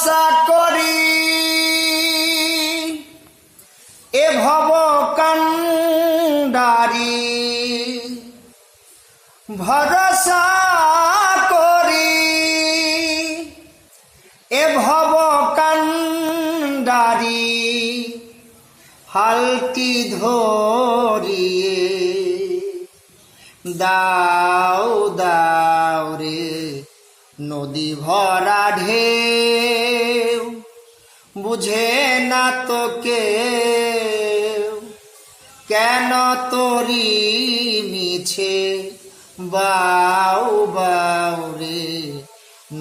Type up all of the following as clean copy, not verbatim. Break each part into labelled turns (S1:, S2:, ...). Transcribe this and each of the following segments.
S1: ভরসা করি এ ভব কান্ডারি, ভরসা করি এ ভব কান্ডারি, হালটি ধরিয়ে দাও দাও রে নদী ভরা ঢেউ, বুঝে না তো কেউ কেন তোরি মিছে বাউ বাউ রে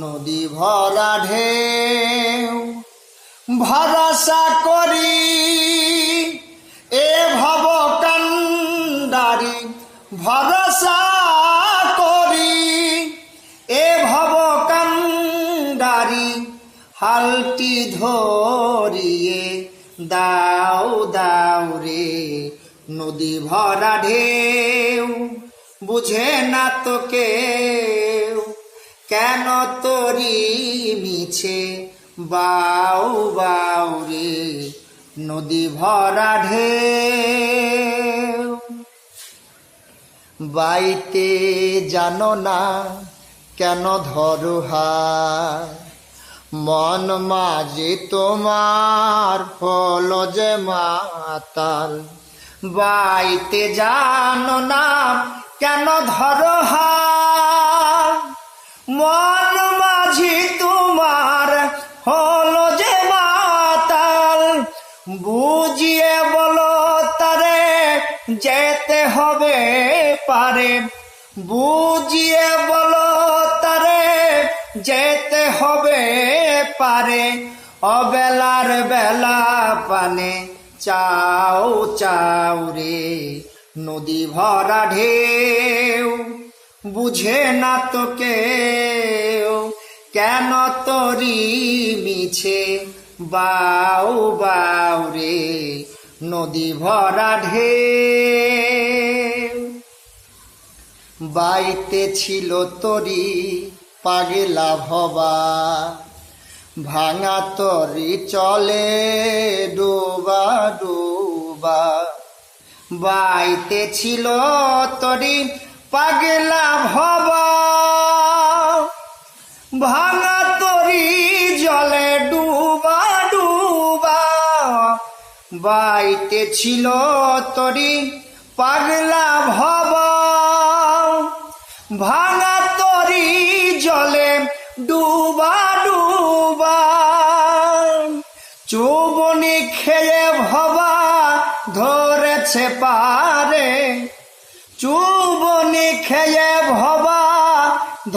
S1: নদী ভরা ঢেউ। ভরসা করি এ ভব কান্ডারি, ভরসা করি এ ভব কান্ডারি, হালটি ধরিয়ে দাও দাও রে নদী ভরা ঢেউ, বুঝে না তো কেউ কেন তোরি মিছে বাউ বাউ রে নদী ভরা ঢেউ। বাইতে জানো না কেন ধরো হাত, মন মাঝে তোমার হলো যে মাতাল। বাইতে জানো না কেন ধরো হাত, মন মাঝি তোমার হলো যে মাতাল। বুঝিয়ে বলো তারে যেতে হবে পারে, বুঝিয়ে বলো তারে যেতে হবে পারে। অবেলার বেলা পানে চাও চাও রে নদী ভরা ঢেউ, বুঝে না তো কেউ কেন তোরি মিছে বাউ বাউ রে নদী ভরা ঢেউ। বাইতে ছিল তরি পাগলা ভবা, ভাঙা তরি চলে ডোবা ডোবা। বাইতে ছিল তরি পাগলা ভবা, ভাঙা তরি জলে ডুবা ডুবা। বাইতে ছিল তরি পাগলা ভবা, ভাঙা তরি জলে ডুবা ডুবা। চৌবনি খেয়ে ভবা ধরেছে পারে, চুবনি খেয়ে ভবা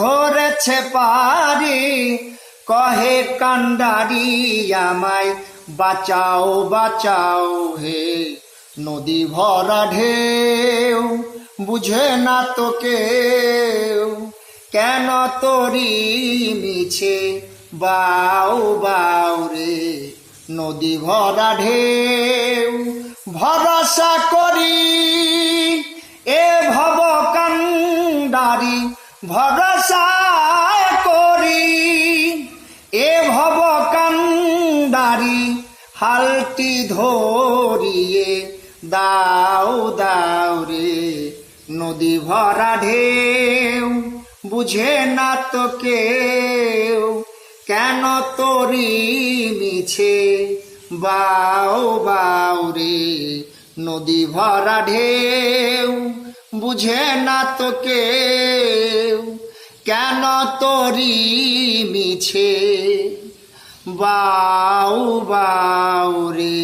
S1: ধরেছে পারি। কহে কান্ডারি আমায় বাঁচাও বাঁচাও হে নদী ভরা ঢেউ, বুঝে না তো কেউ কেন তোরি মিছে বাউ বাউ রে নদী ভরা ঢেউ। ভরসা করি এ ভব কান্ডারি, ভরসা করি এ ভব কান্ডারি, হালটি ধরিয়ে দাও দাও রে নদী ভরা ঢেউ, বুঝে না তো কেউ কেন তোরি মিছে বাউ বাউ রে নদী ভরা ঢেউ, বুঝে না তো কেউ কেন তোরি মিছে বাউ বাউ রে।